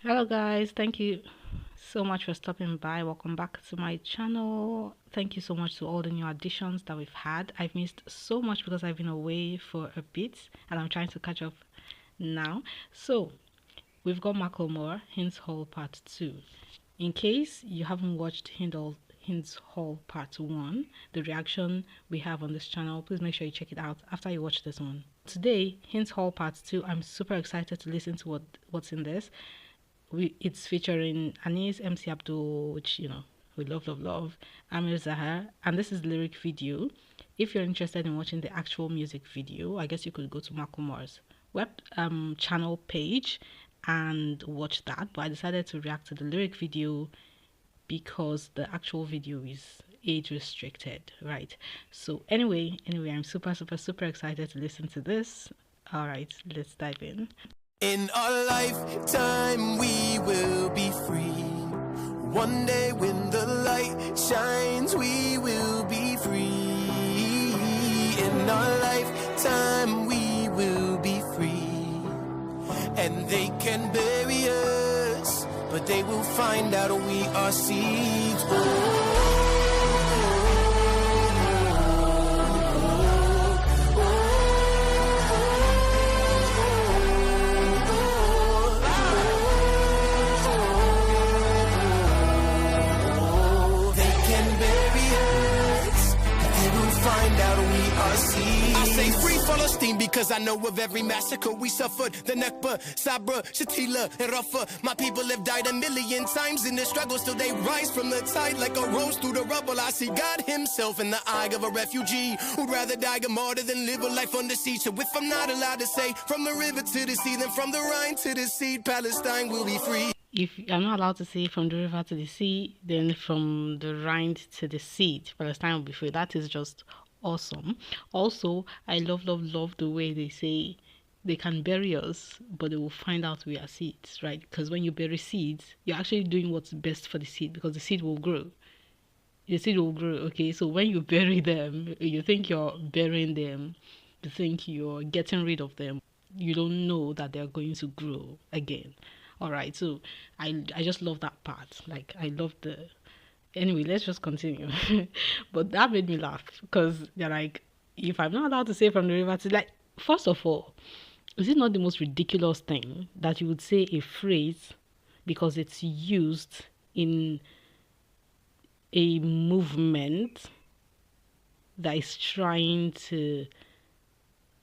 Hello guys, thank you so much for stopping by. Welcome back to my channel. Thank you so much to all the new additions that we've had. I've missed so much because I've been away for a bit and I'm trying to catch up now. So we've got MACKLEMORE, HIND'S Hall Part 2. In case you haven't watched HIND'S Hall Part 1, the reaction we have on this channel, please make sure you check it out after you watch this one. Today, HIND'S Hall Part 2, I'm super excited to listen to what's in this. It's featuring Anis, MC Abdul, which we love, Amer, Zahr, and this is lyric video. If you're interested in watching the actual music video, I guess you could go to MACKLEMORE's web channel page and watch that. But I decided to react to the lyric video because the actual video is age restricted, right? So anyway, I'm super excited to listen to this. All right, let's dive in. In our lifetime we will be free. One day when the light shines we will be free. In our lifetime we will be free. And they can bury us, but they will find out we are seeds. Because I know of every massacre we suffered. The Nakba, Sabra, Shatila, and Rafa. My people have died a million times in the struggle. Still they rise from the tide like a rose through the rubble. I see God himself in the eye of a refugee who'd rather die a martyr than live a life under siege. So if I'm not allowed to say from the river to the sea, then from the Rhine to the sea, Palestine will be free. If I'm not allowed to say from the river to the sea, then from the Rhine to the sea, Palestine will be free. That is just awesome. Also, I love the way they say they can bury us, but they will find out we are seeds, right? Because when you bury seeds, you're actually doing what's best for the seed, because the seed will grow. The seed will grow, okay? So when you bury them, you think you're burying them, you think you're getting rid of them. You don't know that they're going to grow again. All right, so I just love that part. Like, I love the... Anyway, let's just continue. But that made me laugh because they're like, if I'm not allowed to say from the river to, like, first of all, is it not the most ridiculous thing that you would say a phrase because it's used in a movement that is trying to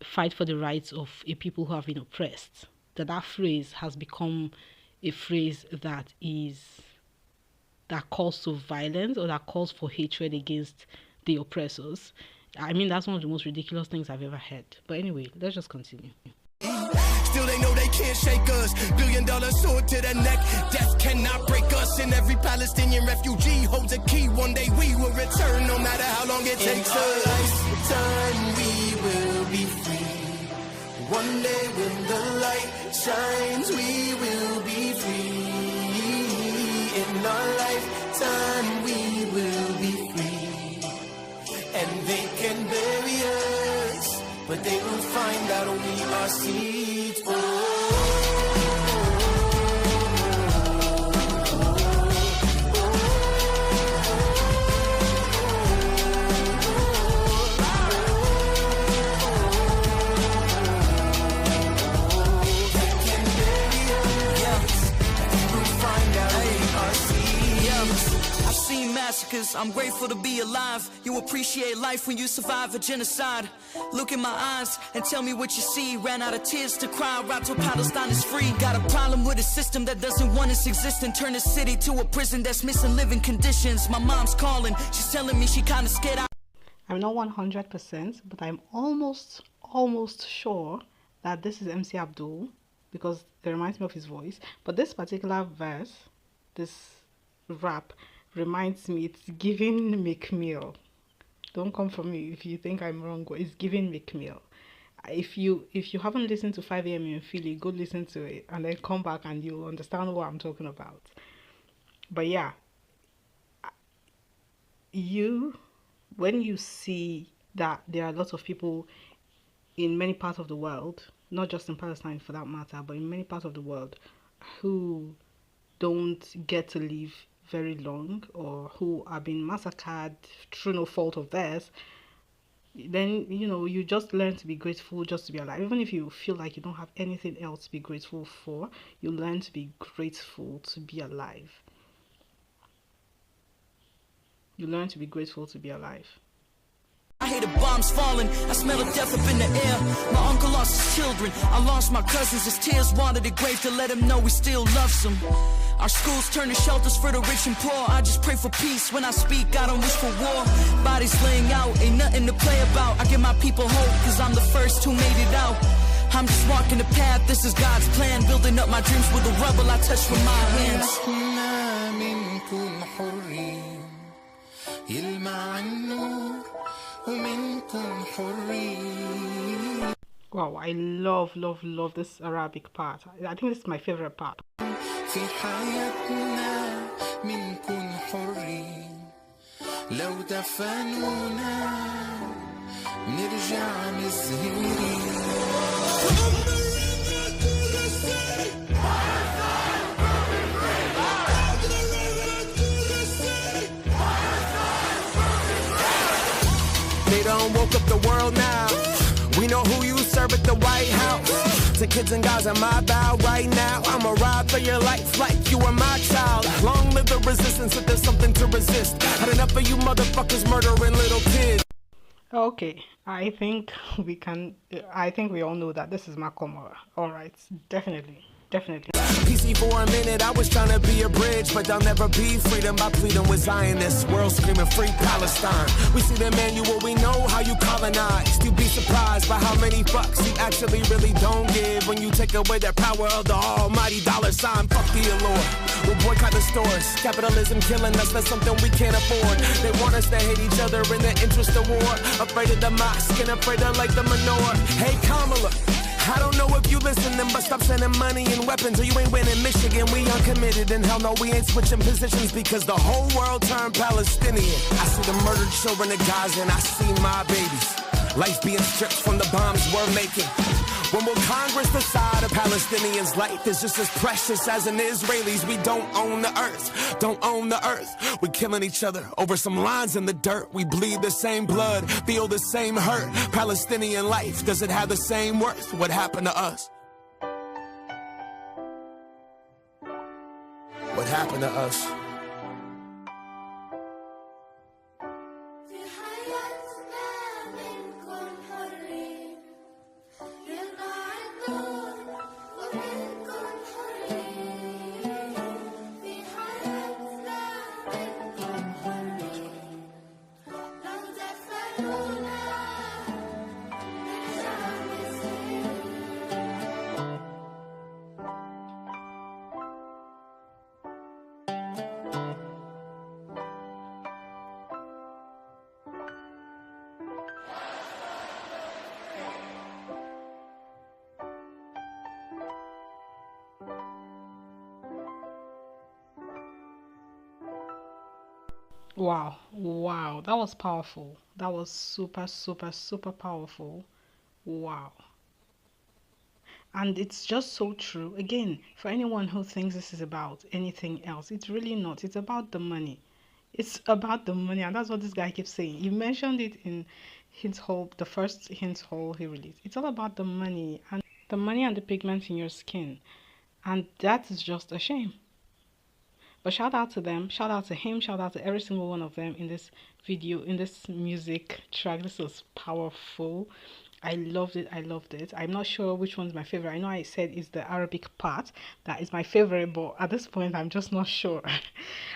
fight for the rights of a people who have been oppressed, that phrase has become a phrase that calls to violence or that calls for hatred against the oppressors. I mean, that's one of the most ridiculous things I've ever heard. But anyway, let's just continue. Still they know they can't shake us. $1 billion sword to the neck. Death cannot break us. And every Palestinian refugee holds a key. One day we will return, no matter how long it takes us. Lifetime we will be free. One day when the light shines, we will be free. In our lifetime we will be free. And they can bury us, but they will find out we are seeds. I'm grateful to be alive. You appreciate life when you survive a genocide. Look in my eyes and tell me what you see. Ran out of tears to cry right till Palestine is free. Got a problem with a system that doesn't want us existing. Turn a city to a prison that's missing living conditions. My mom's calling, she's telling me she kinda scared. I'm not 100%, but I'm almost sure that this is MC Abdul because it reminds me of his voice. But this particular verse, this rap, reminds me, it's giving McMill. Don't come for me if you think I'm wrong. It's giving McMill. If you haven't listened to 5 a.m. in Philly, go listen to it and then come back and you'll understand what I'm talking about. But yeah, when you see that there are lots of people in many parts of the world, not just in Palestine for that matter, but in many parts of the world, who don't get to live very long, or who are being massacred through no fault of theirs, then you just learn to be grateful just to be alive. Even if you feel like you don't have anything else to be grateful for, you learn to be grateful to be alive. You learn to be grateful to be alive. I hear the bombs falling, I smell the death up in the air. My uncle lost his children, I lost my cousins. His tears watered the grave to let him know we still love them. Our schools turn to shelters for the rich and poor. I just pray for peace when I speak, I don't wish for war. Bodies laying out, ain't nothing to play about. I give my people hope, cause I'm the first who made it out. I'm just walking the path, this is God's plan. Building up my dreams with the rubble I touch with my hands. Wow, I love this Arabic part. I think this is my favorite part. في حياتنا منكن حرين لو دفنونا نرجع مزهرين. They done woke up the world now. We know who you serve at the White House. To kids and guys on my bow right now. I'ma ride for your life like you were my child. Long live the resistance if there's something to resist. Had enough of you motherfuckers murdering little kids. Okay, I think we all know that this is MACKLEMORE. Alright, definitely. PC for a minute, I was trying to be a bridge, but there'll never be freedom by pleading with Zionists. World screaming free Palestine. We see the manual, we know how you colonized. You'd be surprised by how many fucks you actually really don't give when you take away the power of the almighty dollar sign. Fuck the allure. We'll boycott the stores. Capitalism killing us, that's something we can't afford. They want us to hate each other in the interest of war. Afraid of the mosque and afraid of like the menorah. Hey Kamala, I don't know if you listening, but stop sending money and weapons or you ain't winning Michigan. We uncommitted and hell no, we ain't switching positions because the whole world turned Palestinian. I see the murdered children of Gaza and I see my babies. Life being stripped from the bombs we're making. When will Congress decide a Palestinian's life is just as precious as an Israeli's? We don't own the earth, don't own the earth. We're killing each other over some lines in the dirt. We bleed the same blood, feel the same hurt. Palestinian life, does it have the same worth? What happened to us? What happened to us? Wow, that was powerful. That was super powerful. Wow. And it's just so true. Again, for anyone who thinks this is about anything else, it's really not. It's about the money. It's about the money, and that's what this guy keeps saying. He mentioned it in HIND'S Hall, the first HIND'S Hall he released. It's all about the money and the pigments in your skin. And that is just a shame. But shout out to them, shout out to him, shout out to every single one of them in this video, in this music track. This was powerful. I loved it. I'm not sure which one's my favorite. I know I said it's the Arabic part that is my favorite, but at this point I'm just not sure.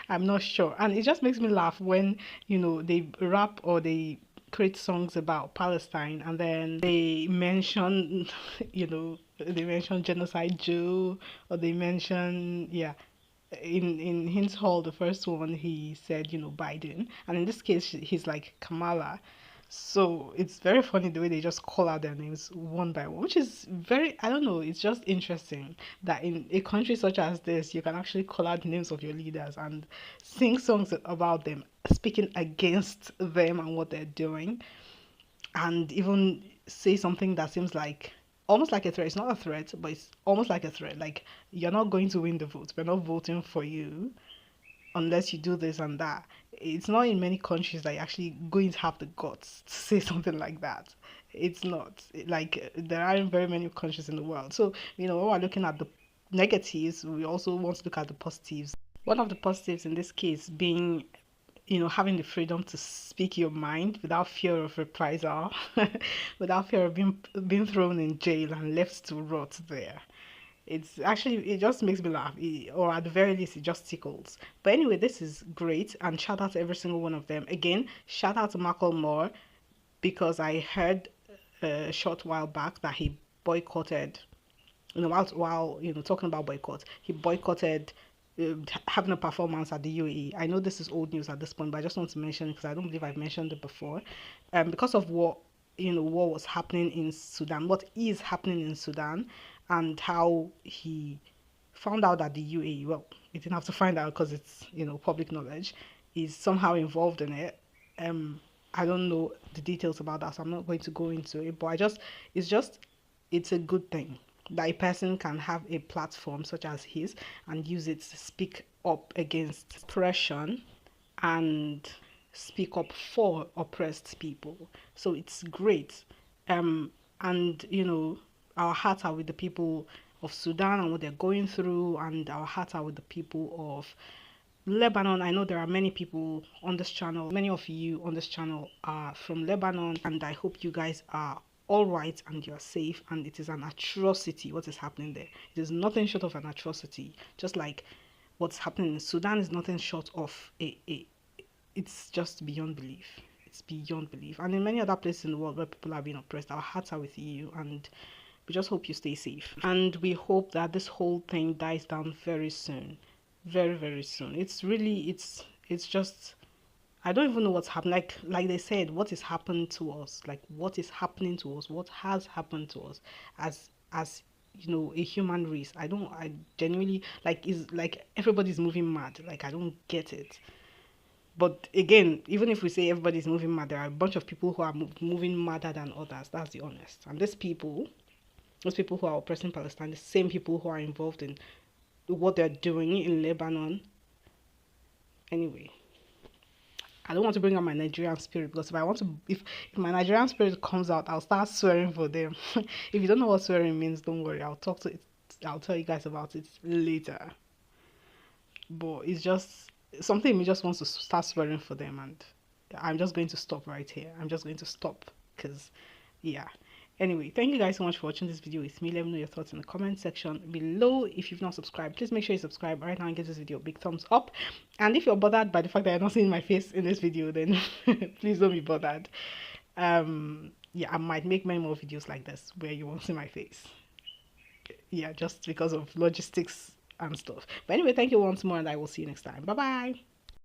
I'm not sure. And it just makes me laugh when, they rap or they create songs about Palestine and then they mention, they mention Genocide Jew, or they mention, in HIND'S Hall, the first one, he said, Biden. And in this case, he's like Kamala. So it's very funny the way they just call out their names one by one, which is very, I don't know, it's just interesting that in a country such as this, you can actually call out the names of your leaders and sing songs about them, speaking against them and what they're doing, and even say something that seems like almost like a threat. It's not a threat, but it's almost like a threat. Like, you're not going to win the vote. We're not voting for you unless you do this and that. It's not in many countries that you're actually going to have the guts to say something like that. It's not. Like, there aren't very many countries in the world. So, when we're looking at the negatives, we also want to look at the positives. One of the positives in this case being, having the freedom to speak your mind without fear of reprisal, without fear of being thrown in jail and left to rot there. It's actually, it just makes me laugh, or at the very least, it just tickles. But anyway, this is great, and shout out to every single one of them. Again, shout out to MACKLEMORE, because I heard a short while back that he boycotted, while talking about boycott, he boycotted having a performance at the UAE. I know this is old news at this point, but I just want to mention it because I don't believe I've mentioned it before. Because of what was happening in Sudan, what is happening in Sudan, and how he found out that the UAE, well, he didn't have to find out because it's public knowledge, is somehow involved in it. I don't know the details about that, so I'm not going to go into it. But it's a good thing that a person can have a platform such as his and use it to speak up against oppression and speak up for oppressed people. So it's great. And our hearts are with the people of Sudan and what they're going through, and our hearts are with the people of Lebanon. I know there are many people on this channel, many of you on this channel are from Lebanon, and I hope you guys are all right and you're safe. And it is an atrocity what is happening there. It is nothing short of an atrocity. Just like what's happening in Sudan is nothing short of it's just beyond belief. It's beyond belief. And in many other places in the world where people are being oppressed, our hearts are with you, and we just hope you stay safe. And we hope that this whole thing dies down very soon. Very, very soon. It's just, I don't even know what's happening. Like they said, what is happening to us? Like, what is happening to us? What has happened to us as a human race? I genuinely, is like everybody's moving mad. Like, I don't get it. But again, even if we say everybody's moving mad, there are a bunch of people who are moving madder than others. That's the honest. And those people who are oppressing Palestine, the same people who are involved in what they're doing in Lebanon. Anyway, I don't want to bring up my Nigerian spirit, because if my Nigerian spirit comes out, I'll start swearing for them. If you don't know what swearing means, don't worry. I'll tell you guys about it later. But it's just something me just wants to start swearing for them, and I'm just going to stop right here. I'm just going to stop because, yeah. Anyway, thank you guys so much for watching this video with me. Let me know your thoughts in the comment section below. If you've not subscribed, please make sure you subscribe right now and give this video a big thumbs up. And if you're bothered by the fact that you're not seeing my face in this video, then please don't be bothered. Yeah, I might make many more videos like this where you won't see my face. Yeah, just because of logistics and stuff. But anyway, thank you once more, and I will see you next time. Bye bye.